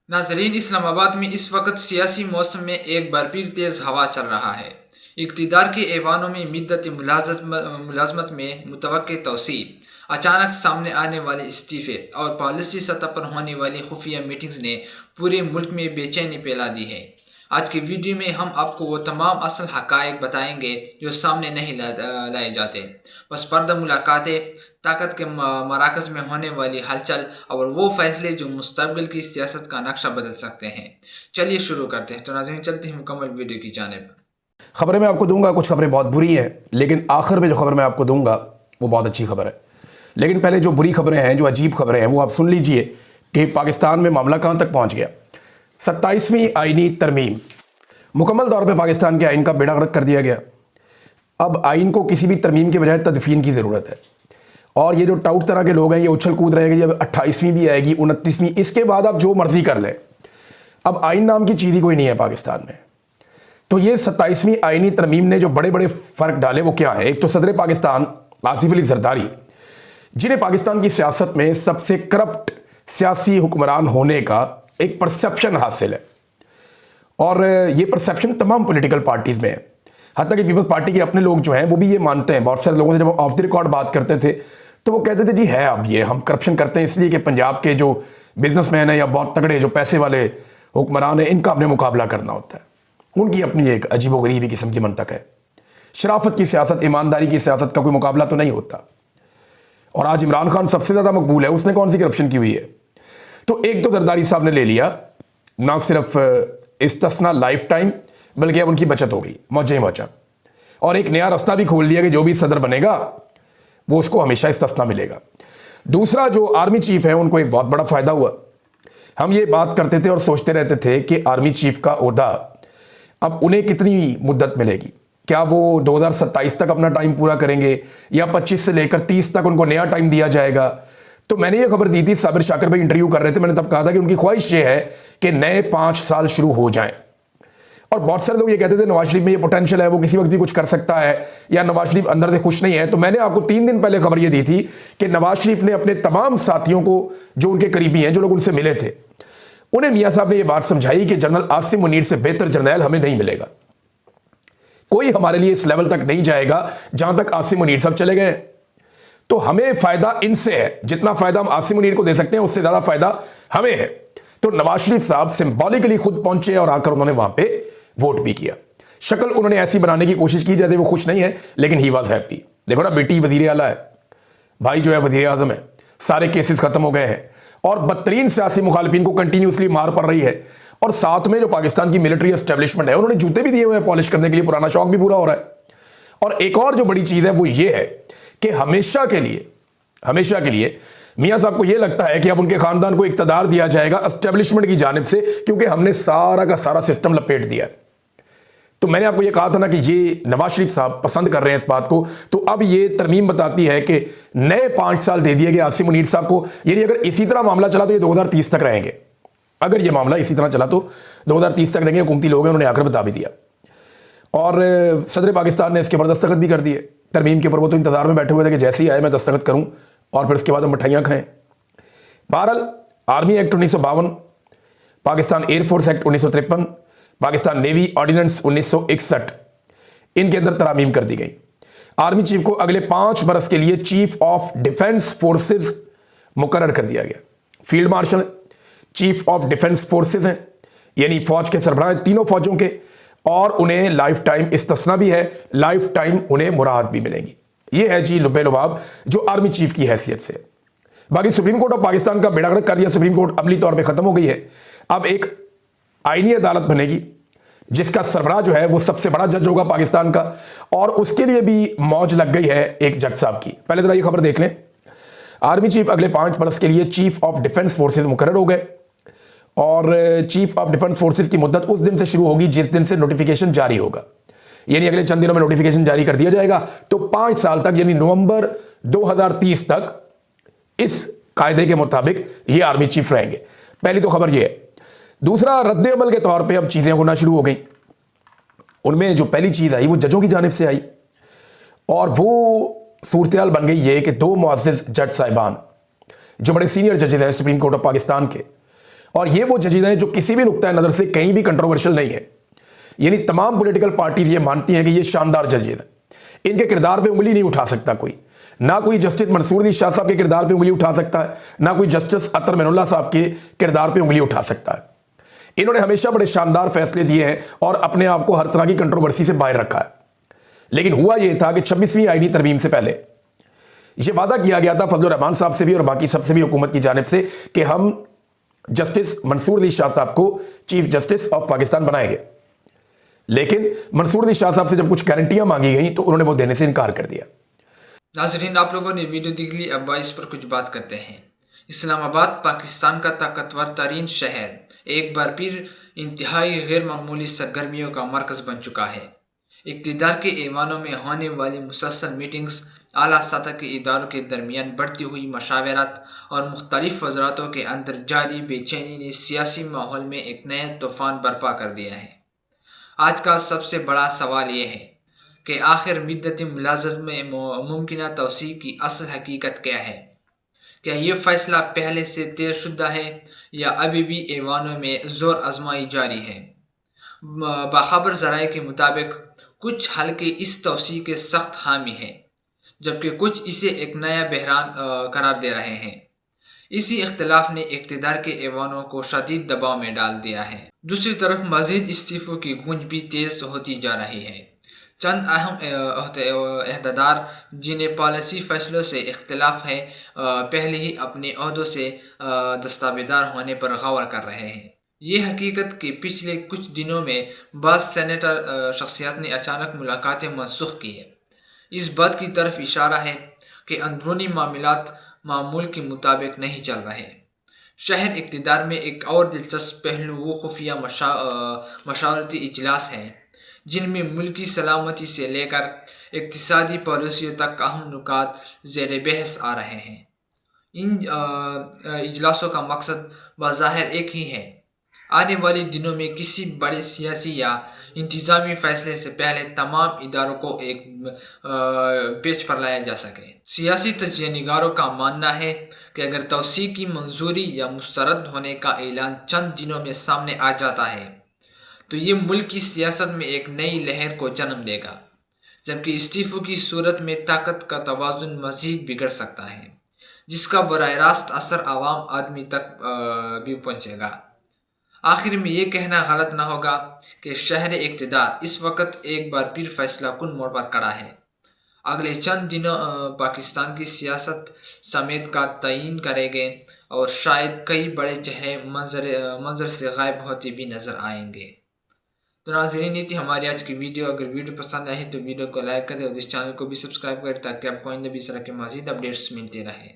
नाजरीन, इस्लामाबाद में इस वक्त सियासी मौसम में एक बार फिर तेज़ हवा चल रहा है। इक़्तिदार के ऐवानों में मिद्दत मुलाज़मत में मुतवक्के तोसी, अचानक सामने आने वाले इस्तीफ़े और पॉलिसी सतह पर होने वाली खुफिया मीटिंग्स ने पूरे मुल्क में बेचैनी फैला दी है। आज की वीडियो में हम आपको वो तमाम असल हक़ाइक़ बताएंगे जो सामने नहीं लाए जाते। बस पर्दा मुलाकातें, ताकत के मराकज़ में होने वाली हलचल और वो फैसले जो मुस्तक़बिल की सियासत का नक्शा बदल सकते हैं। चलिए शुरू करते हैं। तो नाज़रीन, चलते हैं मुकम्मल वीडियो की जानिब। खबरें मैं आपको दूंगा, कुछ खबरें बहुत बुरी हैं, लेकिन आखिर में जो खबर मैं आपको दूंगा वो बहुत अच्छी खबर है। लेकिन पहले जो बुरी खबरें हैं, जो अजीब खबरें हैं, वो आप सुन लीजिए कि पाकिस्तान में मामला कहाँ तक पहुँच गया। 27वीं आइनी तरमीम, मुकम्मल तौर पर पाकिस्तान के आइन का बेड़ा गर्क कर दिया गया। अब आइन को किसी भी तरमीम के बजाय तदफीन की ज़रूरत है। और ये जो टाउट तरह के लोग हैं, ये उछल कूद रहे हैं, जब 28वीं भी आएगी, 29वीं, इसके बाद आप जो मर्जी कर लें। अब आइन नाम की चीज़ ही कोई नहीं है पाकिस्तान में। तो ये 27वीं आइनी तरमीम ने जो बड़े बड़े फ़र्क डाले वो क्या है। एक तो सदर पाकिस्तान आसिफ अली जरदारी, जिन्हें पाकिस्तान की सियासत में सबसे करप्ट सियासी हुक्मरान होने का एक परसेप्शन हासिल है, और ये परसेप्शन तमाम पॉलिटिकल पार्टीज़ में है। हत्ता कि पीपल्स पार्टी के अपने लोग जो हैं वो भी ये मानते हैं। बहुत सारे लोगों से जब हम ऑफ द रिकॉर्ड बात करते थे तो वो कहते थे जी है, अब ये हम करप्शन करते हैं इसलिए कि पंजाब के जो बिजनेसमैन हैं या बहुत तगड़े जो पैसे वाले हुक्मरान हैं, इनका अपने मुकाबला करना होता है। उनकी अपनी एक अजीबोगरीबी किस्म की मंतक है। शराफत की सियासत, ईमानदारी की सियासत का कोई मुकाबला तो नहीं होता। और आज इमरान खान सबसे ज़्यादा मकबूल है, उसने कौन सी करप्शन की हुई है। तो एक तो जरदारी साहब ने ले लिया, ना सिर्फ इस्तिस्ना लाइफ टाइम, बल्कि अब उनकी बचत हो गई, मौजे ही मौजा। और एक नया रास्ता भी खोल दिया कि जो भी सदर बनेगा वो उसको हमेशा इस्तिस्ना मिलेगा। दूसरा, जो आर्मी चीफ है उनको एक बहुत बड़ा फ़ायदा हुआ। हम ये बात करते थे और सोचते रहते थे कि आर्मी चीफ का ओहदा अब उन्हें कितनी मुद्दत मिलेगी। क्या वो 2027 तक अपना टाइम पूरा करेंगे या 25 से लेकर 30 तक उनको नया टाइम दिया जाएगा। तो मैंने ये खबर दी थी, साबिर शाकिर भाई इंटरव्यू कर रहे थे, मैंने तब कहा था कि उनकी ख्वाहिश ये है कि नए 5 साल शुरू हो जाएं। और बहुत सारे लोग ये कहते थे नवाज शरीफ में ये पोटेंशियल है, वो किसी वक्त भी कुछ कर सकता है, या नवाज शरीफ अंदर से खुश नहीं है। तो मैंने आपको 3 दिन पहले खबर ये दी थी कि नवाज शरीफ ने अपने तमाम साथियों को, जो उनके करीबी हैं, जो लोग उनसे मिले थे, उन्हें मियां साहब ने ये बात समझाई कि जनरल आसिम मुनीर से बेहतर जर्नैल हमें नहीं मिलेगा। कोई हमारे लिए इस लेवल तक नहीं जाएगा जहां तक आसिम मुनीर साहब चले गए। तो हमें फायदा इनसे है, जितना फायदा हम आसिम मुनीर को दे सकते हैं उससे ज्यादा फायदा हमें है। तो नवाज शरीफ साहब सिंबॉलिकली खुद पहुंचे और आकर उन्होंने वहां पे वोट भी किया। शक्ल उन्होंने ऐसी बनाने की कोशिश की जैसे वो खुश नहीं है, लेकिन ही वॉज हैप्पी। देखो ना, बेटी वजीर आला है, भाई जो है वजीर आजम है, सारे केसेस खत्म हो गए हैं, और बदतरीन सियासी मुखालिफिन को कंटिन्यूसली मार पड़ रही है। और साथ में जो पाकिस्तान की मिलिट्री एस्टेब्लिशमेंट है, उन्होंने जूते भी दिए हुए हैं पॉलिश करने के लिए, पुराना शौक भी पूरा हो रहा है। और एक और जो बड़ी चीज़ है वो ये है कि हमेशा के लिए मियां साहब को ये लगता है कि अब उनके खानदान को इक्तदार दिया जाएगा एस्टेब्लिशमेंट की जानिब से, क्योंकि हमने सारा का सारा सिस्टम लपेट दिया है। तो मैंने आपको ये कहा था ना कि ये नवाज शरीफ साहब पसंद कर रहे हैं इस बात को। तो अब ये तरमीम बताती है कि नए 5 साल दे दिए गए आसिम मुनीर साहब को। यानी अगर इसी तरह मामला चला तो ये 2030 तक रहेंगे। अगर ये मामला इसी तरह चला तो 2030 तक रहेंगे। हुकूमती लोग हैं, उन्होंने आकर बता भी दिया। और सदर पाकिस्तान ने इसके ऊपर दस्तखत भी कर दिए तरमीम के ऊपर। वो तो इंतजार में बैठे हुए थे कि जैसे ही आए मैं दस्तखत करूँ और फिर उसके बाद हम मिठाइयाँ खाएँ। बहरहाल, army act 1952, Pakistan air force act 1953, Pakistan navy ordinance 1961, इनके अंदर तरामीम कर दी गई। आर्मी चीफ को अगले 5 बरस के लिए चीफ ऑफ डिफेंस फोर्सेज मुकर्रर कर दिया गया। Field marshal chief of defence forces हैं, यानी फौज के सरबराह तीनों फौजों के, और उन्हें लाइफ टाइम इस्तिस्ना भी है, लाइफ टाइम उन्हें मुराद भी मिलेंगी। ये है जी लुबे लुबाब जो आर्मी चीफ की हैसियत से। बाकी सुप्रीम कोर्ट ऑफ पाकिस्तान का बेड़ा गर्क कर दिया। सुप्रीम कोर्ट अमली तौर पे खत्म हो गई है। अब एक आईनी अदालत बनेगी जिसका सरबराह जो है वो सबसे बड़ा जज होगा पाकिस्तान का, और उसके लिए भी मौज लग गई है एक जज साहब की। पहले जरा ये खबर देख लें। आर्मी चीफ अगले 5 बरस के लिए चीफ ऑफ डिफेंस फोर्सेज मुकर्रर हो गए, और चीफ ऑफ डिफेंस फोर्सेज की मुद्दत उस दिन से शुरू होगी जिस दिन से नोटिफिकेशन जारी होगा। यानी अगले चंद दिनों में नोटिफिकेशन जारी कर दिया जाएगा। तो 5 साल तक, यानी नवंबर 2030 तक इस कायदे के मुताबिक ये आर्मी चीफ रहेंगे। पहली तो खबर ये है। दूसरा, रद्द अमल के तौर पे अब चीज़ें होना शुरू हो गई। उनमें जो पहली चीज़ आई वो जजों की जानिब से आई, और वो सूरत बन गई ये कि 2 मुअज़्ज़िज़ जज साहिबान जो बड़े सीनियर जजेस हैं सुप्रीम कोर्ट ऑफ पाकिस्तान के, और ये वो जजीदा है जो किसी भी नुक्ता नज़र से कहीं भी कंट्रोवर्शियल नहीं है, यानी तमाम पॉलिटिकल पार्टीज ये मानती हैं कि ये शानदार जजीद है। इनके किरदार पे उंगली नहीं उठा सकता कोई, ना कोई जस्टिस मंसूर अली शाह साहब के किरदार पे उंगली उठा सकता है, ना कोई जस्टिस अतर मैनुल्लाह साहब के किरदार पे उंगली उठा सकता है। इन्होंने हमेशा बड़े शानदार फैसले दिए हैं और अपने आप को हर तरह की कंट्रोवर्सी से बाहर रखा है। लेकिन हुआ यह था कि 26वीं आईनी तरमीम से पहले ये वादा किया गया था फजलुर रहमान साहब से भी और बाकी सबसे भी हुकूमत की जानिब से कि हम जस्टिस मंसूर अली शाह साहब को चीफ जस्टिस ऑफ पाकिस्तान बनाएंगे। लेकिन मंसूर अली शाह साहब से जब कुछ गारंटियां मांगी गई तो उन्होंने वो देने से इनकार कर दिया। नाज़रीन, आप लोगों ने वीडियो देख ली, अब इस पर कुछ बात करते हैं। इस्लामाबाद पाकिस्तान का ताकतवर तरीन शहर एक बार फिर इंतहाई गैर मामूली सरगर्मियों का मरकज़ बन चुका है। इक़्तिदार के ऐवानों में होने वाली मुसलसल मीटिंग्स, आला सतह के इदारों के दरमियान बढ़ती हुई मशावरत और मुख्तलिफ वज़रातों के अंदर जारी बेचैनी ने सियासी माहौल में एक नया तूफ़ान बर्पा कर दिया है। आज का सबसे बड़ा सवाल ये है कि आखिर मुद्दत मुलाज़मत में मुमकिन तौसी की असल हकीकत क्या है? क्या ये फ़ैसला पहले से तय शुदा है या अभी भी ऐवानों में ज़ोर आजमाई जारी है? बाखबर ज़राए के मुताबिक कुछ हल्के इस तौसी के सख्त हामी हैं, जबकि कुछ इसे एक नया बहरान करार दे रहे हैं। इसी इख्तिलाफ ने इक़्तिदार के ऐवानों को शदीद दबाव में डाल दिया है। दूसरी तरफ मज़ीद इस्तीफ़ों की गूंज भी तेज़ होती जा रही है। चंद अहम अहदेदार जिन्हें पॉलिसी फ़ैसलों से इख्तिलाफ है, पहले ही अपने अहदों से दस्तावेदार होने पर गौर कर रहे हैं। ये हकीकत कि पिछले कुछ दिनों में बाज़ सेनेटर शख्सियत ने अचानक मुलाकातें मनसूख की है, इस बात की तरफ इशारा है कि अंदरूनी मामलात मामूल के मुताबिक नहीं चल रहे। शहर इक़्तिदार में एक और दिलचस्प पहलू वो खुफिया मशावरती इजलास हैं जिनमें मुल्की सलामती से लेकर इक़्तिसादी पॉलिसियों तक अहम नुकात ज़ेर बहस आ रहे हैं। इन इजलासों का मकसद बज़ाहिर एक ही है, आने वाले दिनों में किसी बड़े सियासी या इंतज़ामी फैसले से पहले तमाम इदारों को एक पेच पर लाया जा सके। सियासी तज्ज़ियानिगारों का मानना है कि अगर तौसी की मंजूरी या मुस्तरद होने का ऐलान चंद दिनों में सामने आ जाता है तो ये मुल्क की सियासत में एक नई लहर को जन्म देगा, जबकि इस्तीफ़ों की सूरत में ताकत का तवाज़ुन मज़ीद बिगड़ सकता है, जिसका बराह रास्त असर आवाम आदमी तक भी पहुँचेगा। आखिर में ये कहना गलत न होगा कि शहर इक़्तिदार इस वक्त एक बार फिर फैसला कुन मोड़ पर खड़ा है। अगले चंद दिनों पाकिस्तान की सियासत समेत का तयीन करेंगे और शायद कई बड़े चेहरे मंजर से गायब होते भी नज़र आएंगे। तो नाज़रीन, ये थी हमारी आज की वीडियो। अगर वीडियो पसंद आए तो वीडियो को लाइक करें और इस चैनल को भी सब्सक्राइब करें ताकि आपको आइंदा भी इस तरह के मज़ीद अपडेट्स मिलते रहे।